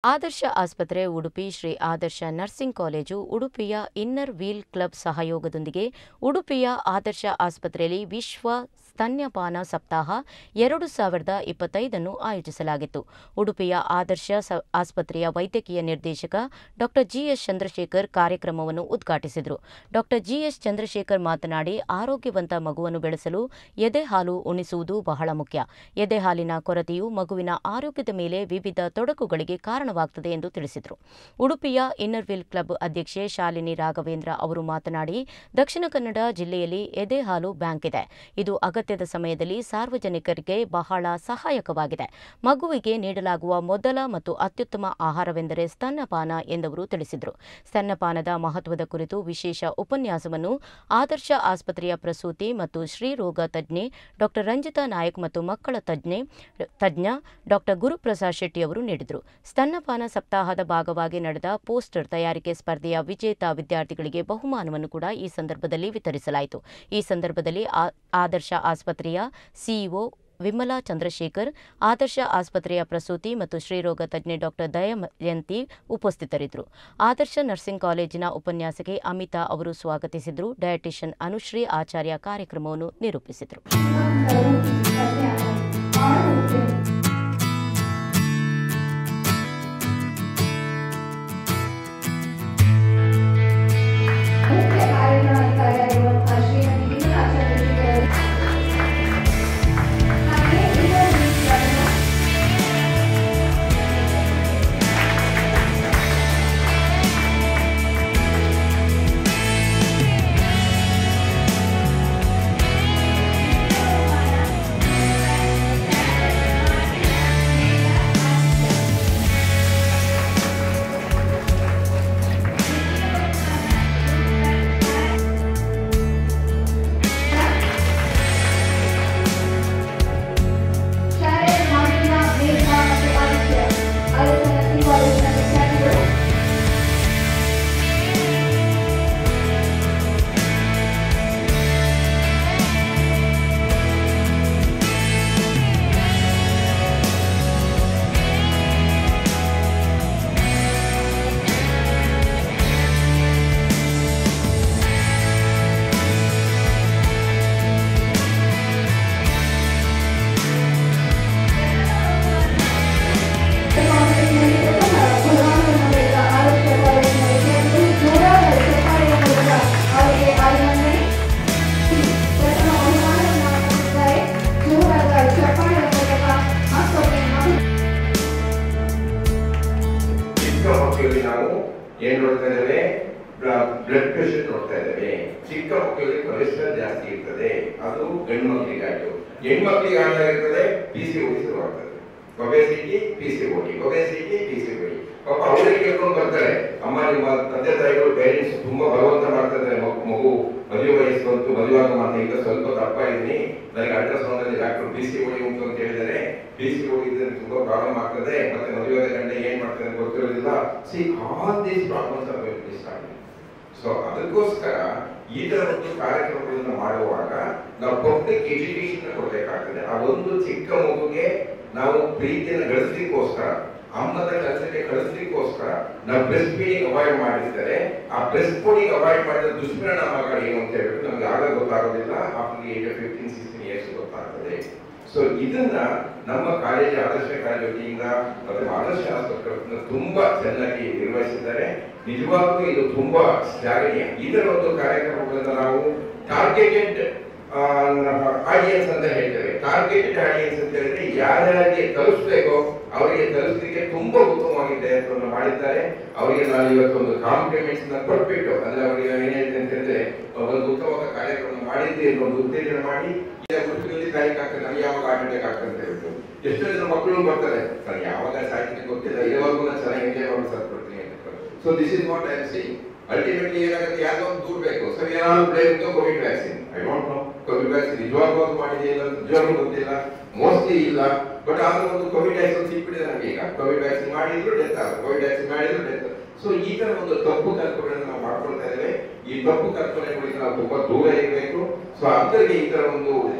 ಆದರ್ಶ ಆಸ್ಪತ್ರೆ ಉಡುಪಿ ಶ್ರೀ ಆದರ್ಶ nursing college ಉಡುಪಿಯ inner wheel club ಸಹಯೋಗದೊಂದಿಗೆ ಉಡುಪಿಯ ಆದರ್ಶ ಆಸ್ಪತ್ರೆಯಲ್ಲಿ ವಿಶ್ವ ಸ್ತನ್ಯಪಾನ ಸಪ್ತಾಹ 2025 ಆಯೋಜಿಸಲಾಗಿತ್ತು. ಉಡುಪಿಯ ಆದರ್ಶ ಆಸ್ಪತ್ರೆಯ ವೈದ್ಯಕೀಯ ನಿರ್ದೇಶಕ ಡಾ ಜಿಎಸ್ ಚಂದ್ರಶೇಖರ್ ಕಾರ್ಯಕ್ರಮವನ್ನು ಉದ್ಘಾಟಿಸಿದರು. ಡಾ ಜಿಎಸ್ ಚಂದ್ರಶೇಖರ್ ಮಾತನಾಡಿ, ಆರೋಗ್ಯವಂತ ಮಗುವನ್ನು ಬೆಳೆಸಲು ಎದೆ ಹಾಲು ಉಣಿಸುವುದು ಬಹಳ ಮುಖ್ಯ. ಎದೆ ಹಾಲಿನ ಕೊರತೆಯು ಮಗುವಿನ ಆರೋಗ್ಯದ ಮೇಲೆ ವಿವಿಧ ತೊಡಕುಗಳಿಗೆ ಕಾರಣವಾಗುತ್ತದೆ ಎಂದು ತಿಳಿಸಿದರು. ಉಡುಪಿಯ ಇನ್ನರ್ ವೀಲ್ ಕ್ಲಬ್ ಅಧ್ಯಕ್ಷೆ ಶಾಲಿನಿ ರಾಘವೇಂದ್ರ ಅವರು ಮಾತನಾಡಿ, ದಕ್ಷಿಣ ಕನ್ನಡ ಜಿಲ್ಲೆಯಲ್ಲಿ ಎದೆ ಹಾಲು ಬ್ಯಾಂಕ್ ಇದೆ. ಇದು ಅಗತ್ಯದ ಸಮಯದಲ್ಲಿ ಸಾರ್ವಜನಿಕರಿಗೆ ಬಹಳ ಸಹಾಯಕವಾಗಿದೆ. ಮಗುವಿಗೆ ನೀಡಲಾಗುವ ಮೊದಲ ಮತ್ತು ಅತ್ಯುತ್ತಮ ಆಹಾರವೆಂದರೆ ಸ್ತನ್ಯಪಾನ ಎಂದವರು ತಿಳಿಸಿದರು. ಸ್ತನ್ಯಪಾನದ ಮಹತ್ವದ ಕುರಿತು ವಿಶೇಷ ಉಪನ್ಯಾಸವನ್ನು ಆದರ್ಶ ಆಸ್ಪತ್ರೆಯ ಪ್ರಸೂತಿ ಮತ್ತು ಶ್ರೀರೋಗ ತಜ್ಞೆ ಡಾ ರಂಜಿತಾ ನಾಯಕ್ ಮತ್ತು ಮಕ್ಕಳ ತಜ್ಞ ಡಾ ಗುರುಪ್ರಸಾದ್ ಶೆಟ್ಟಿ ಅವರು ನೀಡಿದರು. ಸ್ತನ್ಯಪಾನ ಸಪ್ತಾಹದ ಭಾಗವಾಗಿ ನಡೆದ ಪೋಸ್ಟರ್ ತಯಾರಿಕೆ ಸ್ಪರ್ಧೆಯ ವಿಜೇತ ವಿದ್ಯಾರ್ಥಿಗಳಿಗೆ ಬಹುಮಾನವನ್ನು ಕೂಡ ಈ ಸಂದರ್ಭದಲ್ಲಿ ವಿತರಿಸಲಾಯಿತು. ಈ ಸಂದರ್ಭದಲ್ಲಿ ಆದರ್ಶ ಆಸ್ಪತ್ರೆಯ ಸಿಇಒ ವಿಮಲಾ ಚಂದ್ರಶೇಖರ್, ಆದರ್ಶ ಆಸ್ಪತ್ರೆಯ ಪ್ರಸೂತಿ ಮತ್ತು ಶ್ರೀರೋಗ ತಜ್ಞೆ ಡಾ ದಯಮಯಂತಿ ಉಪಸ್ಥಿತರಿದ್ದರು. ಆದರ್ಶ ನರ್ಸಿಂಗ್ ಕಾಲೇಜಿನ ಉಪನ್ಯಾಸಕಿ ಅಮಿತಾ ಅವರು ಸ್ವಾಗತಿಸಿದರು. ಡಯಟಿಷಿಯನ್ ಅನುಶ್ರೀ ಆಚಾರ್ಯ ಕಾರ್ಯಕ್ರಮವನ್ನು ನಿರೂಪಿಸಿದರು. ನಾವು ಏನ್ ನೋಡ್ತಾ ಇದ್ದೇವೆ, ಬ್ಲಡ್ ಪ್ರೆಷರ್ ನೋಡ್ತಾ ಇದ್ದೇವೆ. ಚಿಕ್ಕ ಮಕ್ಕಳಿಗೆ ಕೊಲೆಸ್ಟ್ರಾಲ್ ಜಾಸ್ತಿ ಇರ್ತದೆ, ಅದು ಗಂಡು ಮಕ್ಕಳಿಗಾಯ್ತು. ಹೆಣ್ಮಕ್ಳಿಗೆ ಆಗಿರ್ತದೆ PCOD ಶುರುವಾಗ್ತದೆ. Obesity PCOD, obesity PCOD. ಪಾಪ ಅವರಿಗೆ ಕೇಳ್ಕೊಂಡು ಬರ್ತಾರೆ, ಅಮ್ಮ ನಿಮ್ಮ ತಂದೆ ತಾಯಿಗಳು ಪೇರೆಂಟ್ಸ್ ತುಂಬಾ ಬಲವಂತ ಮಾಡ್ತಾ ಇದ್ದಾರೆ, ಮಗು ಮದುವೆ ವಯಸ್ಸು ಬಂತು, ಮದುವಾಗ ಮಾತ್ರ ಈಗ ಸ್ವಲ್ಪ ದಪ್ಪ ಇದ್ದೀನಿ, ನನಗೆ ಅಲ್ಟ್ರಾಸೌಂಡ್ ಅಲ್ಲಿ ಡಾಕ್ಟರ್ PCOD ಉಂಟು ಅಂತ ಹೇಳಿದರೆ, PCOD ಇದ್ರೆ ತುಂಬಾ ಪ್ರಾಬ್ಲಮ್ ಆಗ್ತದೆ, ಮತ್ತೆ ಮದುವೆ ಗಂಟೆ ಏನ್ ಮಾಡ್ತಾರೆ ಗೊತ್ತಿರೋದಿಲ್ಲ. See all these problems are going to start. So ಅದಕ್ಕೋಸ್ಕರ ಈ ತರ ಒಂದು ಕಾರ್ಯಕ್ರಮಗಳನ್ನ ಮಾಡುವಾಗ ನಾವು ಪಬ್ಲಿಕ್ ಎಜುಕೇಶನ್ ಕೊಡ್ಬೇಕಾಗ್ತದೆ. ಆ ಒಂದು ಚಿಕ್ಕ ಮಗುಗೆ ನಾವು ಪ್ರೀತಿಯನ್ನು ಗಳಿಸ್ಲಿಕ್ಕೋಸ್ಕರ, ಅಮ್ಮದ ಕೆಲಸಕ್ಕೆ ಕಳಿಸ್ಲಿಕ್ಕೋಸ್ಕರ ನಾವು ಬ್ರೆಸ್ಟ್ ಫೀಡಿಂಗ್ ಅವಾಯ್ಡ್ ಮಾಡಿರ್ತಾರೆ. ಆ ಬ್ರೆಸ್ಟ್ ಫೀಡಿಂಗ್ ಅವಾಯ್ಡ್ ಮಾಡಿದ ದುಷ್ಪರಿಣಾಮಗಳು ಏನು ಅಂತ ಹೇಳ್ಬಿಟ್ಟು ನಮ್ಗೆ ಆಗ ಗೊತ್ತಾಗೋದಿಲ್ಲ. After the age of 15-16 years ಗೊತ್ತಾಗ್ತದೆ. ಸೊ ಇದನ್ನ ನಮ್ಮ ಕಾಲೇಜ್ ಆದರ್ಶ ಕಾಲೇಜ್ ವತಿಯಿಂದ ಮತ್ತೆ ಆದರ್ಶ ಆಸ್ಪತ್ರೆ ತುಂಬಾ ಚೆನ್ನಾಗಿ ನಿರ್ವಹಿಸಿದ್ದಾರೆ. ನಿಜವಾಗ್ಲೂ ಇದು ತುಂಬಾ ಶ್ಲಾಘನೀಯ. ಇದರ ಒಂದು ಕಾರ್ಯಕ್ರಮಗಳನ್ನ ನಾವು ಟಾರ್ಗೆಟೆಡ್ ಆಡಿಯನ್ಸ್ ಅಂತ ಹೇಳ್ತೇವೆ. ಟಾರ್ಗೆಟೆಡ್ ಆಡಿಯನ್ಸ್ ಅಂತ ಹೇಳಿದ್ರೆ ಯಾರ್ಯಾರಿಗೆ ತಲುಪಿಸಬೇಕೋ ಅವರಿಗೆ ತಲುಪಿಸಲಿಕ್ಕೆ ತುಂಬಾ ಉತ್ತಮವಾಗಿದೆ ಅಂತ ಮಾಡಿದ್ದಾರೆ. ಅವರಿಗೆ ನಾನು ಇವತ್ತೊಂದು ಕಾಂಪ್ಲಿಮೆಂಟ್ಸ್ ನ ಕೊಟ್ಬಿಟ್ಟು, ಅಂದ್ರೆ ಅವರಿಗೆ ಏನ್ ಹೇಳಿದೆ ಅಂತ ಹೇಳಿದ್ರೆ, ಒಂದು ಉತ್ತಮವಾದ ಕಾರ್ಯಕ್ರಮ ಮಾಡಿದ್ದೆ ಅನ್ನೋ ಒಂದು ಉತ್ತೇಜನ ಮಾಡಿ, ಗುರುತಿನಲ್ಲಿ ತಾರೀಕು ಆಗ್ತದೆ, ನನಗೆ ಯಾವಾಗ ಆಟೋಟೆಕ್ ಆಗ್ತದೆ ಅಂತ ಹೇಳ್ಬಿಟ್ಟು ಎಷ್ಟೋ ಜನ ಮಕ್ಕಳು ಬರ್ತಾರೆ, ನಾನು ಯಾವಾಗ ಸಾಹಿತ್ಯ ಗೊತ್ತಿಲ್ಲ, ಇವಾಗೂ ನಾನು ಚೆನ್ನಾಗಿ ಎಂಜಾಯ್ ಮಾಡಿ ಸಾಧ್ಪಡ್ತೀನಿ ಅಂತ. So this is what I am saying. Ultimately ಏನಾಗುತ್ತೆ, ಯಾವ್ದೋ ಒಂದು ದೂರ ಬೇಕು. ಸೊ ಏನಾದ್ರು blame Covid vaccine, I don't know Covid vaccine ನಿಜವಾಗ್ಲೂ ಮಾಡಿದೆಯಲ್ಲ, ನಿಜವಾಗ್ಲೂ ಗೊತ್ತಿಲ್ಲ, ಮೋಸ್ಟ್ಲಿ ಇಲ್ಲ. ಬಟ್ ಆದ್ರೂ ಒಂದು ಕೋವಿಡ್ ವ್ಯಾಕ್ಸಿನ್ ಸಿಕ್ಬಿಟ್ಟಿದೆ ನಮಗೆ. ಈಗ ಕೋವಿಡ್ ವ್ಯಾಕ್ಸಿನ್ ಮಾಡಿದ್ರು ಡೆತ್ ಆಗುತ್ತೆ, ಕೋವಿಡ್ ವ್ಯಾಕ್ಸಿನ್ ಮಾಡಿದ್ರು ಡೆತ್. ಸೊ ಈ ತರ ಒಂದು ತಪ್ಪು ಕಲ್ಪನೆಗಳನ್ನು ನಾವು ಮಾಡ್ಕೊಳ್ತಾ ಇದ್ದೇವೆ. ಈ ತಪ್ಪು ಕಲ್ಪನೆಗಳಿಗೆ ನಾವು ತುಂಬಾ ದೂರ ಇರಬೇಕು. ಸೊ ಅಂತರಿಗೆ ಈ ತರ ಒಂದು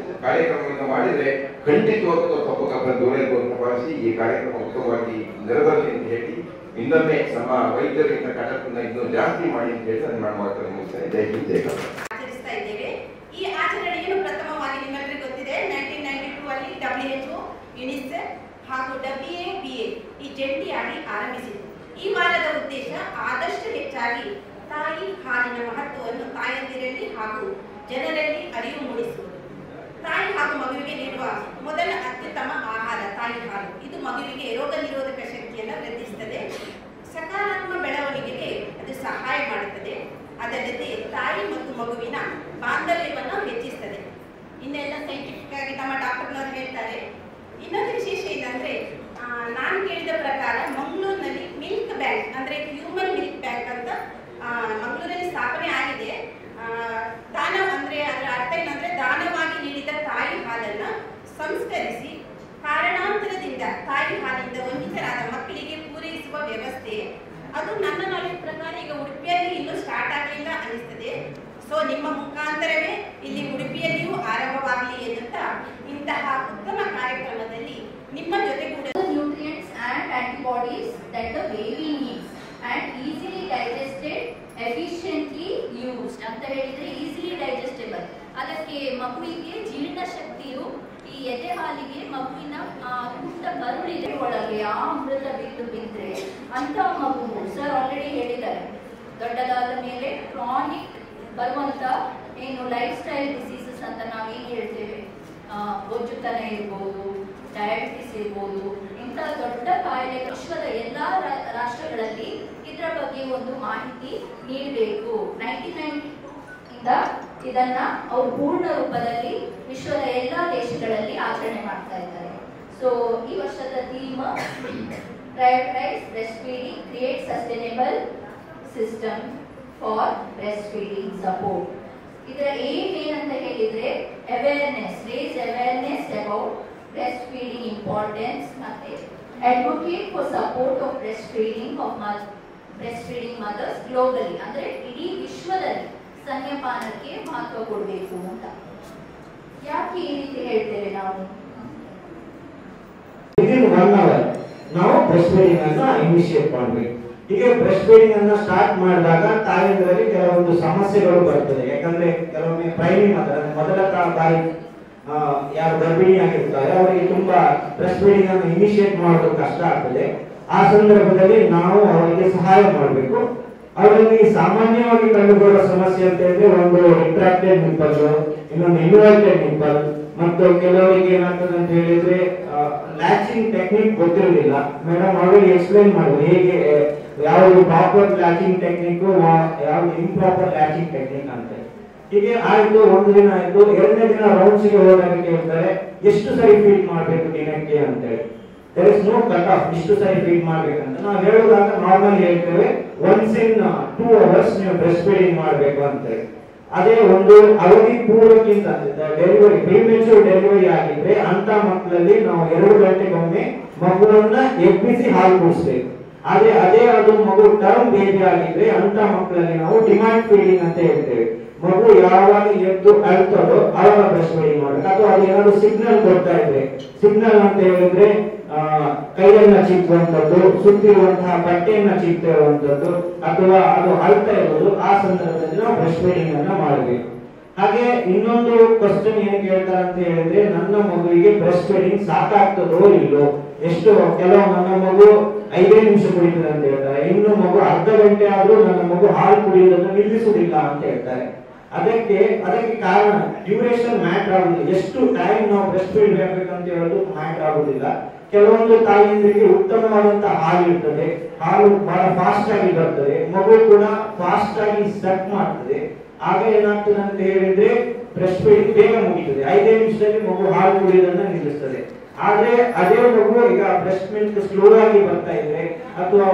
ಕಾರ್ಯಕ್ರಮವನ್ನು ಮಾಡಿದ್ರೆ ಖಂಡಿತವಾಗೂ ತಪ್ಪು ಕಲ್ಪನೆ ದೂರ ಇರಬಹುದು ಅಂತ ಭಾವಿಸಿ ಈ ಕಾರ್ಯಕ್ರಮ ಉತ್ತಮವಾಗಿ ನೆರವೇರಲಿ ಅಂತ ಹೇಳಿ ಇನ್ನೊಮ್ಮೆ ನಮ್ಮ ವೈದ್ಯರಿಂದ ಕಟಕದಿಂದ ಇನ್ನೂ ಜಾಸ್ತಿ ಮಾಡಿ ಅಂತ ಹೇಳಿ ನಾನು ಮಾತನ್ನು ಮುಗಿಸ್ತೇನೆ. ಜೈ ಹಿಂದ್ ಜೈ ಕರ್ನಾಟಕ. ಆಚರಿಸ್ತಾ ಇದ್ದೇವೆ. ಈ ಆಚರಣೆಯನ್ನು ಪ್ರಥಮವಾಗಿ ನಿಮ್ಮೆಲ್ಲರಿಗೂ ಗೊತ್ತಿದೆ 1992 ಅಲ್ಲಿ WHO, ಯುನಿಸೆಫ್ ಹಾಗೂ WABA ಈ ಜಂಟಿಯಾಗಿ ಆರಂಭಿಸಿತು. ಈ ವಾರದ ಉದ್ದೇಶ ಆದಷ್ಟು ಹೆಚ್ಚಾಗಿ ತಾಯಿ ಹಾಲಿನ ಮಹತ್ವವನ್ನು ತಾಯಂದಿರಲ್ಲಿ ಹಾಗೂ ಜನರಲ್ಲಿ ಅರಿವು ಮೂಡಿಸುವುದು. ತಾಯಿ ಹಾಗೂ ಮಗುವಿಗೆ ನೀಡುವ ಮೊದಲ ಅತ್ಯುತ್ತಮ ಆಹಾರ ತಾಯಿ ಹಾಲು. ಇದು ಮಗುವಿಗೆ ರೋಗ ನಿರೋಧಕ ಶಕ್ತಿಯನ್ನು ವೃದ್ಧಿಸುತ್ತದೆ, ಸಕಾರಾತ್ಮಕ ಬೆಳವಣಿಗೆಗೆ ಅದು ಸಹಾಯ ಮಾಡುತ್ತದೆ. ಅದಲ್ಲದೆ ತಾಯಿ ಮತ್ತು ಮಗುವಿನ ಬಾಂಧವ್ಯವನ್ನು ಹೆಚ್ಚಿಸುತ್ತದೆ. ಇನ್ನೆಲ್ಲ ಸೈಂಟಿಫಿಕ್ ಆಗಿ ನಮ್ಮ ಡಾಕ್ಟರ್ನವರು ಹೇಳ್ತಾರೆ. ಇನ್ನೊಂದು ವಿಶೇಷ ಏನಂದ್ರೆ, ನಾನು ಕೇಳಿದ ಪ್ರಕಾರ ಮಂಗಳೂರಿನಲ್ಲಿ ಮಿಲ್ಕ್ ಬ್ಯಾಂಕ್ ಅಂದ್ರೆ ಹ್ಯೂಮನ್ ಮಿಲ್ಕ್ ಬ್ಯಾಂಕ್ ಅಂತ ಮಂಗಳೂರಲ್ಲಿ ಸ್ಥಾಪನೆ ಆಗಿದೆ. ದಾನ ಅಂದ್ರೆ ಅದರ ಅರ್ಥ ಏನಂದ್ರೆ ದಾನವಾಗಿ ನೀಡಿದ ತಾಯಿ ಹಾಲನ್ನ ಸಂಸ್ಕರಿಸಿ ಕಾರಣಾಂತರದಿಂದ ತಾಯಿ ಹಾಲಿಂದ ವಂಚಿತರಾದ ಮಕ್ಕಳಿಗೆ ಪೂರೈಸುವ ವ್ಯವಸ್ಥೆ. ಅದು ನನ್ನ ನಾಲೆಜ್ ಪ್ರಕಾರ ಈಗ ಉಡುಪಿಯಲ್ಲಿ ಇನ್ನೂ ಸ್ಟಾರ್ಟ್ ಆಗಲಿಲ್ಲ ಅನಿಸ್ತದೆ. ಸೊ ನಿಮ್ಮ ಮುಖಾಂತರವೇ ಇಲ್ಲಿ ಉಡುಪಿಯಲ್ಲಿಯೂ ಆರಂಭವಾಗಲಿ ಎನ್ನುತ್ತಾ ಇಂತಹ ಉತ್ತಮ ಕಾರ್ಯಕ್ರಮದಲ್ಲಿ ನಿಮ್ಮ ಜೊತೆಗೂಡ nutrients and antibodies that the baby needs and easily digested, efficiently used ಅಂತ ಹೇಳಿದ್ರೆ easily digestible. ಅದಕ್ಕೆ ಮಗುವಿಗೆ ಜೀರ್ಣ ಶಕ್ತಿಯು ಈ ಎದೆ ಹಾಲಿಗೆ ಮಗುವಿನ ಪುಟ್ಟ ಕರುಳಿಗೆ ಒಳಗೆ ಆ ಅಮೃತ ಬಿದ್ದರೆ ಅಂತ ಮಗು ಸರ್ ಆಲ್ರೆಡಿ ಹೇಳಿದ್ದಾರೆ. ದೊಡ್ಡದಾದ ಮೇಲೆ ಕ್ರಾನಿಕ್ ಬರುವಂತ ಏನು ಲೈಫ್ ಸ್ಟೈಲ್ ಡಿಸೀಸಸ್ ಅಂತ ನಾವೇನು ಹೇಳ್ತೇವೆ, ಬೊಜ್ಜುತನ ಇರ್ಬೋದು, ಡಯಾಬಿಟಿಸ್ ಇರ್ಬೋದು, ಇಂಥ ದೊಡ್ಡ ಕಾಯಿಲೆ ವಿಶ್ವದ ಎಲ್ಲಾ ರಾಷ್ಟ್ರಗಳಲ್ಲಿ ಇದರ ಬಗ್ಗೆ ಒಂದು ಮಾಹಿತಿ ನೀಡಬೇಕು. 99 ಇಂದ ಇದನ್ನ ಅವರು ಪೂರ್ಣ ರೂಪದಲ್ಲಿ ವಿಶ್ವದ ಎಲ್ಲಾ ದೇಶಗಳಲ್ಲಿ ಆಚರಣೆ ಮಾಡ್ತಾ ಇದ್ದಾರೆ. ಸೊ ಈ ವರ್ಷದ theme prioritise breast feeding, create sustainable system for breast feeding support. ಇದರ ಏಮ್ ಏನಂತ ಹೇಳಿದ್ರೆ awareness, raise awareness about breast feeding importance, ಮತ್ತೆ advocate for support of breast feeding mothers globally, ಅಂದ್ರೆ ಇಡೀ ವಿಶ್ವದಲ್ಲಿ ಸ್ತನ್ಯಪಾನಕ್ಕೆ ಮಹತ್ವ ಕೊಡಬೇಕು ಅಂತ. ಯಾಕೆ ಈ ರೀತಿ ಹೇಳ್ತೇವೆ ನಾವು? ನಾವು ಬ್ರೆಸ್ಟ್ ಫೀಡಿಂಗ್ ಅನ್ನ ಇನಿಷಿಯೇಟ್ ಮಾಡಬೇಕು. ಹೀಗೆ ಬ್ರೆಸ್ಟ್ ಫೀಡಿಂಗ್ ಅನ್ನ ಸ್ಟಾರ್ಟ್ ಮಾಡಿದಾಗ ತಾಯಂದಿರಲ್ಲಿ ಕೆಲವೊಂದು ಸಮಸ್ಯೆಗಳು ಬರ್ತದೆ. ಯಾಕಂದ್ರೆ ಕೆಲವೊಮ್ಮೆ ಪ್ರೈಮಿಂಗ್ ಮೊದಲ ಬಾರಿ ಯಾರು ಗರ್ಭಿಣಿಯಾಗಿರ್ತಾರೆ ಅವರಿಗೆ ತುಂಬಾ ಬ್ರೆಸ್ಟ್ ಫೀಡಿಂಗ್ ಅನ್ನು ಇನಿಷಿಯೇಟ್ ಮಾಡೋದು ಕಷ್ಟ ಆಗ್ತದೆ. ಆ ಸಂದರ್ಭದಲ್ಲಿ ನಾವು ಅವರಿಗೆ ಸಹಾಯ ಮಾಡಬೇಕು. ಅವರಲ್ಲಿ ಸಾಮಾನ್ಯವಾಗಿ ಕಂಡುಬರುವ ಸಮಸ್ಯೆ ಅಂತ ಹೇಳಿದ್ರೆ ಒಂದು ರಿಟ್ರಾಕ್ಟೆಡ್ ನಿಪ್ಪಲ್, ಇನ್ನೊಂದು ಇನ್ವರ್ಟೆಡ್ ನಿಪ್ಪಲ್, ಮತ್ತು ಕೆಲವರಿಗೆ ಏನಾಗ್ತದೆ ಅಂತ ಹೇಳಿದ್ರೆ ಲ್ಯಾಚಿಂಗ್ ಟೆಕ್ನಿಕ್ ಗೊತ್ತಿರೋದಿಲ್ಲ. ಮೇಡಮ್ ಆಲ್ರೆಡಿ ಎಕ್ಸ್ಪ್ಲೈನ್ ಮಾಡಿದ್ರು ಹೇಗೆ ಯಾವುದು ಪ್ರಾಪರ್ ಲ್ಯಾಚಿಂಗ್ ಟೆಕ್ನಿಕ್, ಯಾವುದು ಇಂಪ್ರಾಪರ್ ಲ್ಯಾಚಿಂಗ್ ಟೆಕ್ನಿಕ್ ಅಂತ. ಹೀಗೆ ಆಯ್ತು, ಒಂದು ದಿನ ಆಯ್ತು. ಎರಡನೇ ದಿನ ರೌಂಡ್ಸ್ ಗೆ ಹೋದಾಗ ಕೇಳ್ತಾರೆ ಎಷ್ಟು ಸರಿ ಫೀಡ್ ಮಾಡಬೇಕು ದಿನಕ್ಕೆ ಅಂತ ಹೇಳಿ. There is no cut off, ಇಷ್ಟು ಸರಿ ಫೀಡ್ ಮಾಡ್ಬೇಕಂತ ನಾವು ಹೇಳುವಾಗ ನಾರ್ಮಲ್ ಹೇಳ್ತೇವೆ ಒನ್ಸ್ ಇನ್ 2 hours ನೀವು ಬ್ರೆಸ್ಟ್ ಫೀಡಿಂಗ್ ಮಾಡಬೇಕು ಅಂತ ಹೇಳಿ. ಅದೇ ಒಂದು ಅವಧಿ ಪೂರ್ವಕ್ಕಿಂತ ಡೆಲಿವರಿ ಪ್ರಿಮೆಚೂರ್ ಡೆಲಿವರಿ ಆಗಿದ್ರೆ ಅಂತ ಮಕ್ಕಳಲ್ಲಿ ನಾವು 2 ಗಂಟೆಗೊಮ್ಮೆ ಮಗುವನ್ನ ಎಬ್ಬಿಸಿ ಹಾಲು ಕುಡಿಸ್ಬೇಕು. ಆದ್ರೆ ಅದೇ ಅದು ಮಗು ಟರ್ಮ್ ಬೇಬಿ ಆಗಿದ್ರೆ ಅಂತ ಮಕ್ಕಳಲ್ಲಿ ನಾವು ಡಿಮ್ಯಾಂಡ್ ಫೀಡಿಂಗ್ ಅಂತ ಹೇಳ್ತೇವೆ. ಮಗು ಯಾವಾಗ ಎದ್ದು ಅಳ್ತದೋ ಆವಾಗ ಬ್ರೆಸ್ಟ್ ಫೀಡಿಂಗ್ ಮಾಡಬೇಕು. ಅಥವಾ ಅದು ಏನಾದ್ರು ಸಿಗ್ನಲ್ ಕೊಡ್ತಾ ಇದ್ರೆ, ಸಿಗ್ನಲ್ ಅಂತ ಹೇಳಿದ್ರೆ ಕೈಯನ್ನ ಚಿಕ್ಕುವಂಥದ್ದು, ಸುತ್ತಿರುವಂತಹ ಬಟ್ಟೆಯನ್ನ ಚಿಕ್ತಾ ಇರುವಂತದ್ದು, ಅಥವಾ ಅದು ಅಳ್ತಾ ಇರೋದು, ಆ ಸಂದರ್ಭದಲ್ಲಿ ನಾವು ಬ್ರೆಸ್ಟ್ ಫೀಡಿಂಗ್ ಅನ್ನ ಮಾಡಬೇಕು. ಹಾಗೆ ಇನ್ನೊಂದು ಕ್ವಶನ್ ಏನು ಕೇಳ್ತಾರೆ ಅಂತ ಹೇಳಿದ್ರೆ, ನನ್ನ ಮಗುವಿಗೆ ಬ್ರೆಸ್ಟ್ ಫೀಡಿಂಗ್ ಸಾಕಾಗ್ತದೋ ಇಲ್ಲೋ. ಎಷ್ಟು ಕೆಲವು ನನ್ನ ಮಗು 5 ನಿಮಿಷ ಕುಡಿತದೆ ಅಂತ ಹೇಳ್ತಾರೆ, ಇನ್ನು ಮಗು ಅರ್ಧ ಗಂಟೆ ಆದ್ರೂ ನನ್ನ ಮಗು ಹಾಲು ಕುಡಿಯೋದನ್ನು ನಿಲ್ಲಿಸುವುದಿಲ್ಲ ಅಂತ ಹೇಳ್ತಾರೆ. ಅದಕ್ಕೆ ಕಾರಣ ಡ್ಯೂರೇಷನ್ ಮ್ಯಾಟರ್ ಆಗುದಿಲ್ಲ. ಎಷ್ಟು ಟೈಮ್ ನಾವು ಬ್ರೆಸ್ಟ್ ಫೀಡ್ ಬೇಕಂತ ಹೇಳೋದು ಮ್ಯಾಟರ್ ಆಗುದಿಲ್ಲ. ಕೆಲವೊಂದು ತಾಯಿಯಂದಿರಿಗೆ ಉತ್ತಮವಾದಂತಹ ಹಾಲು ಇರ್ತದೆ, ಹಾಲು ಬಹಳ ಫಾಸ್ಟ್ ಆಗಿ ಬರ್ತದೆ, ಮಗು ಕೂಡ ಫಾಸ್ಟ್ ಆಗಿ ಸೆಟ್ ಮಾಡ್ತದೆ. ಆಗ ಏನಾಗ್ತದೆ ಅಂತ ಹೇಳಿದ್ರೆ ಬ್ರೆಸ್ಟ್ ಫೀಡಿಂಗ್ ಬೇಗ ಮುಗಿತದೆ, 5 ನಿಮಿಷದಲ್ಲಿ ಮಗು ಹಾಲು ಕುಡಿಯೋದನ್ನ ನಿಲ್ಲಿಸ್ತದೆ. ಆದ್ರೆ ಅದೇ ಮಗು ಈಗ ಬ್ರೆಸ್ಟ್ ಮಿಲ್ಕ್ ಸ್ಲೋ ಆಗಿ ಬರ್ತಾ ಇದ್ರೆ ಅಥವಾ